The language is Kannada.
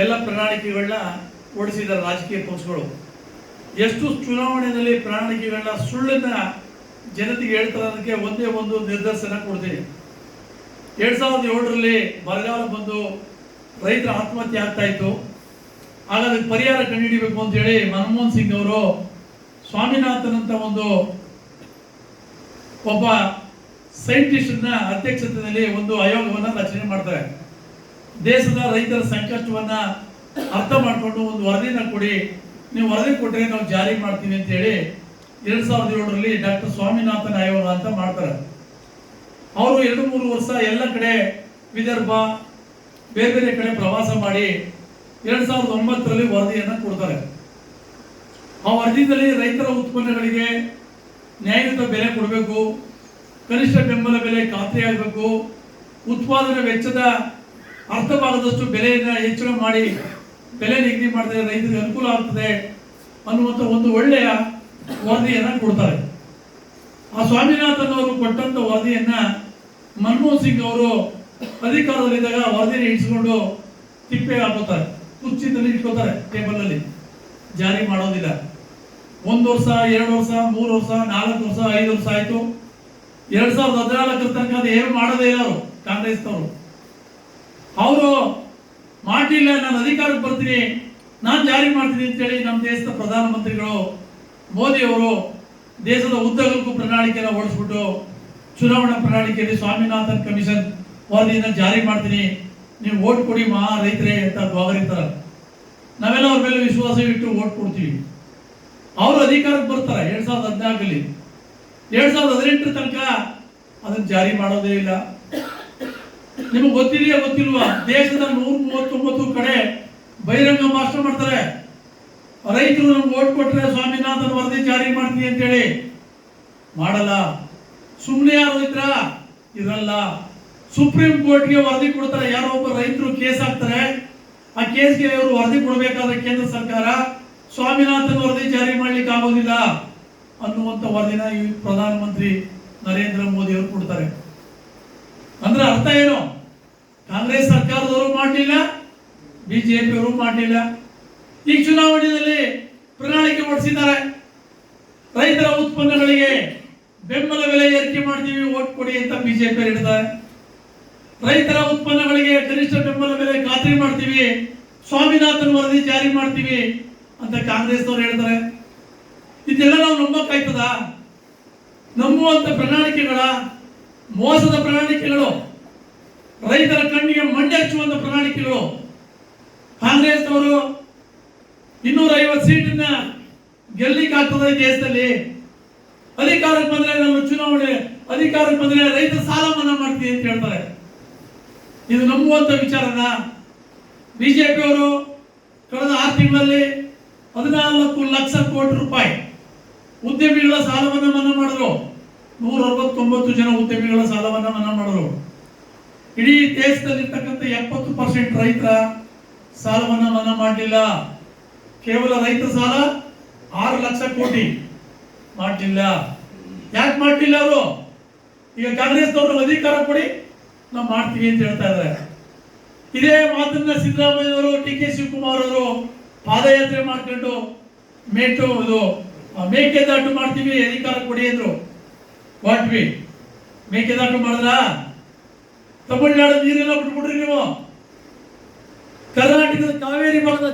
ಎಲ್ಲ ಪ್ರಣಾಳಿಕೆಗಳನ್ನ ಓಡಿಸಿದ್ದಾರೆ ರಾಜಕೀಯ ಪಕ್ಷಗಳು. ಎಷ್ಟು ಚುನಾವಣೆಯಲ್ಲಿ ಪ್ರಣಾಳಿಕೆಗಳನ್ನ ಸುಳ್ಳನ್ನ ಜನತೆಗೆ ಹೇಳ್ತಾರೋದಕ್ಕೆ ಒಂದೇ ಒಂದು ನಿರ್ದರ್ಶನ ಕೊಡ್ತೀನಿ. 2007ರಲ್ಲಿ ಬರಗಾಲ ಬಂದು ರೈತರ ಆತ್ಮಹತ್ಯೆ ಆಗ್ತಾ ಇತ್ತು. ಆಗ ಅದಕ್ಕೆ ಪರಿಹಾರ ಕಂಡುಹಿಡಿಬೇಕು ಅಂತ ಹೇಳಿ ಮನಮೋಹನ್ ಸಿಂಗ್ ಅವರು ಸ್ವಾಮಿನಾಥನ್ ಅಂತ ಒಬ್ಬ ಸೈಂಟಿಸ್ಟ್ನ ಅಧ್ಯಕ್ಷತೆಯಲ್ಲಿ ಒಂದು ಆಯೋಗವನ್ನು ರಚನೆ ಮಾಡ್ತಾರೆ. ದೇಶದ ರೈತರ ಸಂಕಷ್ಟವನ್ನ ಅರ್ಥ ಮಾಡಿಕೊಂಡು ಒಂದು ವರದಿನ ಕೊಡಿ, ನೀವು ವರದಿ ಕೊಟ್ಟರೆ ನಾವು ಜಾರಿ ಮಾಡ್ತೀವಿ ಅಂತ ಹೇಳಿ 2007ರಲ್ಲಿ ಡಾಕ್ಟರ್ ಸ್ವಾಮಿನಾಥನ್ ಆಯೋಗ ಅಂತ ಮಾಡ್ತಾರೆ. ಅವರು 2-3 ವರ್ಷ ಎಲ್ಲ ಕಡೆ ವಿದರ್ಭ ಬೇರೆ ಬೇರೆ ಕಡೆ ಪ್ರವಾಸ ಮಾಡಿ 2009ರಲ್ಲಿ ವರದಿಯನ್ನು ಕೊಡ್ತಾರೆ. ಆ ವರದಿಯಲ್ಲಿ ರೈತರ ಉತ್ಪನ್ನಗಳಿಗೆ ನ್ಯಾಯಯುತ ಬೆಲೆ ಕೊಡಬೇಕು, ಕನಿಷ್ಠ ಬೆಂಬಲ ಬೆಲೆ ಖಾತ್ರಿಯಾಗಬೇಕು, ಉತ್ಪಾದನಾ ವೆಚ್ಚದ ಅರ್ಧ ಭಾಗದಷ್ಟು ಬೆಲೆಯನ್ನು ಹೆಚ್ಚಳ ಮಾಡಿ ಬೆಲೆ ನಿಗದಿ ಮಾಡಿದ್ರೆ ರೈತರಿಗೆ ಅನುಕೂಲ ಆಗ್ತದೆ ಅನ್ನುವಂಥ ಒಂದು ಒಳ್ಳೆಯ ವರದಿಯನ್ನು ಕೊಡ್ತಾರೆ. ಆ ಸ್ವಾಮಿನಾಥನ್ ಅವರು ಕೊಟ್ಟಂತ ವರದಿಯನ್ನ ಮನಮೋಹನ್ ಸಿಂಗ್ ಅವರು ಅಧಿಕಾರದಲ್ಲಿದ್ದಾಗ ವರದಿನ ಇಳಿಸಿಕೊಂಡು ತಿಪ್ಪೆ ಹಾಕೋತಾರೆ, ಕುರ್ಚಿನಲ್ಲಿ ಇಟ್ಕೋತಾರೆ, ಟೇಬಲ್ ಅಲ್ಲಿ ಜಾರಿ ಮಾಡೋದಿಲ್ಲ. 1 ವರ್ಷ 2 ವರ್ಷ 3 ವರ್ಷ 4 ವರ್ಷ 5 ವರ್ಷ ಆಯ್ತು. 2014 ತನಕ ಅದು ಏನು ಮಾಡೋದೇ ಇಲ್ಲ ಅವರು ಕಾಂಗ್ರೆಸ್ನವರು. ಅವರು ಮಾಡಿಲ್ಲ, ನಾನು ಅಧಿಕಾರಕ್ಕೆ ಬರ್ತೀನಿ, ನಾನು ಜಾರಿ ಮಾಡ್ತೀನಿ ಅಂತೇಳಿ ನಮ್ಮ ದೇಶದ ಪ್ರಧಾನಮಂತ್ರಿಗಳು ಮೋದಿ ಅವರು ದೇಶದ ಉದ್ದಗಲಕ್ಕೂ ಪ್ರಣಾಳಿಕೆಯನ್ನು ಓಡಿಸ್ಬಿಟ್ಟು ಚುನಾವಣಾ ಪ್ರಣಾಳಿಕೆಯಲ್ಲಿ ಸ್ವಾಮಿನಾಥನ್ ಕಮಿಷನ್ ವರದಿಯನ್ನು ಜಾರಿ ಮಾಡ್ತೀನಿ, ನೀವು ಓಟ್ ಕೊಡಿ ಮಹಾ ರೈತರೇ ಅಂತ ಗೋಗರಿತಾರೆ. ನಾವೆಲ್ಲ ಅವ್ರ ಮೇಲೆ ವಿಶ್ವಾಸ ಇಟ್ಟು ಓಟ್ ಕೊಡ್ತೀವಿ. ಅವರು ಅಧಿಕಾರಕ್ಕೆ ಬರ್ತಾರೆ 2014ರಲ್ಲಿ. 2018 ತನಕ ಅದನ್ನು ಜಾರಿ ಮಾಡೋದೇ ಇಲ್ಲ. ನಿಮಗೆ ಗೊತ್ತಿದೆಯಾ ಗೊತ್ತಿಲ್ವಾ, ದೇಶದ 139 ಕಡೆ ಬಹಿರಂಗ ಭಾಷಣ ಮಾಡ್ತಾರೆ, ರೈತರು ನಮ್ಗೆ ಓಟ್ ಕೊಟ್ಟರೆ ಸ್ವಾಮಿನಾಥನ್ ವರದಿ ಜಾರಿ ಮಾಡ್ತೀನಿ ಅಂತೇಳಿ. ಮಾಡಲ್ಲ. ಸುಮ್ಮನೆ ಯಾರು ಇದ್ರ ಇರಲ್ಲ. ಸುಪ್ರೀಂ ಕೋರ್ಟ್ಗೆ ವರದಿ ಕೊಡ್ತಾರೆ. ಯಾರೋ ಒಬ್ಬ ರೈತರು ಕೇಸ್ ಹಾಕ್ತಾರೆ, ಆ ಕೇಸ್ಗೆ ಅವರು ವರದಿ ಕೊಡಬೇಕಾದ್ರೆ ಕೇಂದ್ರ ಸರ್ಕಾರ ಸ್ವಾಮಿನಾಥನ್ ವರದಿ ಜಾರಿ ಮಾಡ್ಲಿಕ್ಕೆ ಆಗೋದಿಲ್ಲ ಅನ್ನುವಂಥ ವರದಿನ ಈ ಪ್ರಧಾನಮಂತ್ರಿ ನರೇಂದ್ರ ಮೋದಿ ಅವರು ಕೊಡ್ತಾರೆ. ಅಂದ್ರೆ ಅರ್ಥ ಏನು? ಕಾಂಗ್ರೆಸ್ ಸರ್ಕಾರದವರು ಮಾಡಲಿಲ್ಲ, ಬಿಜೆಪಿ ಅವರು ಮಾಡಲಿಲ್ಲ. ಈ ಚುನಾವಣೆಯಲ್ಲಿ ಪ್ರಣಾಳಿಕೆ ಹೊರಡಿಸಿದ್ದಾರೆ, ರೈತರ ಉತ್ಪನ್ನಗಳಿಗೆ ಬೆಂಬಲ ಬೆಲೆ ಏರಿಕೆ ಮಾಡ್ತೀವಿ, ಓಟ್ ಕೊಡಿ ಅಂತ ಬಿಜೆಪಿ ಹೇಳ್ತಾರೆ. ರೈತರ ಉತ್ಪನ್ನಗಳಿಗೆ ಕನಿಷ್ಠ ಬೆಂಬಲ ಬೆಲೆ ಖಾತ್ರಿ ಮಾಡ್ತೀವಿ, ಸ್ವಾಮಿನಾಥನ್ ವರದಿ ಜಾರಿ ಮಾಡ್ತೀವಿ ಅಂತ ಕಾಂಗ್ರೆಸ್ನವ್ರು ಹೇಳ್ತಾರೆ. ಇದೆಲ್ಲ ನಾವು ನಂಬಕ್ಕಾಯ್ತದ? ನಂಬುವಂತ ಪ್ರಣಾಳಿಕೆಗಳ ಮೋಸದ ಪ್ರಣಾಳಿಕೆಗಳು, ರೈತರ ಕಣ್ಣಿಗೆ ಮಂಡಚ್ಚುವಂತ ಪ್ರಣಾಳಿಕೆಗಳು. ಕಾಂಗ್ರೆಸ್ನವರು 250 ಸೀಟನ್ನ ಗೆಲ್ಲಿಕ್ಕೆ ಆಗ್ತದೆ ಈ ದೇಶದಲ್ಲಿ. ಅಧಿಕಾರಕ್ಕೆ ಬಂದ್ರೆ ನಮ್ಮ ಚುನಾವಣೆ ಅಧಿಕಾರಕ್ಕೆ ಬಂದ್ರೆ ರೈತರ ಸಾಲ ಮನ್ನಾ ಮಾಡ್ತೀವಿ ಅಂತ ಹೇಳ್ತಾರೆ. ಇದು ನಂಬುವಂತ ವಿಚಾರನ? ಬಿಜೆಪಿ ಅವರು ಕಳೆದ 6 ತಿಂಗಳಲ್ಲಿ 14 ಲಕ್ಷ ಕೋಟಿ ರೂಪಾಯಿ ಉದ್ಯಮಿಗಳ ಸಾಲವನ್ನು ಮನ್ನಾ ಮಾಡಿದ್ರು. 169 ಜನ ಉದ್ಯಮಿಗಳ ಸಾಲವನ್ನು ಮನ್ನಾ ಮಾಡಿದ್ರು. ಇಡೀ ದೇಶದಲ್ಲಿರ್ತಕ್ಕಂಥ 70% ರೈತರ ಸಾಲವನ್ನು ಮನ್ನಾ ಮಾಡಲಿಲ್ಲ. ಕೇವಲ ರೈತರ ಸಾಲ 6 ಲಕ್ಷ ಕೋಟಿ ಮಾಡಲಿಲ್ಲ. ಯಾಕೆ ಮಾಡಲಿಲ್ಲ ಅವರು? ಈಗ ಕಾಂಗ್ರೆಸ್ನವರು ಅಧಿಕಾರ ಕೊಡಿ, ನಾವು ಮಾಡ್ತೀವಿ ಅಂತ ಹೇಳ್ತಾ ಇದ್ದಾರೆ. ಇದೇ ಮಾತನ್ನ ಸಿದ್ದರಾಮಯ್ಯವರು, ಡಿ.ಕೆ. ಶಿವಕುಮಾರ್ ಅವರು ಪಾದಯಾತ್ರೆ ಮಾಡ್ಕೊಂಡು ಮೇಕೆದಾಟು ಮಾಡ್ತೀವಿ, ಅಧಿಕಾರ ಕೊಡಿ ಅಂದ್ರು. ವಾಟ್ವಿ ಮೇಕೆದಾಟು ಮಾಡಿದ್ರ? ತಮಿಳುನಾಡು ನೀರೆಲ್ಲ ಬಿಟ್ಬಿಡ್ರಿ ನೀವು. ಕರ್ನಾಟಕದ ಕಾವೇರಿ ಭಾಗದ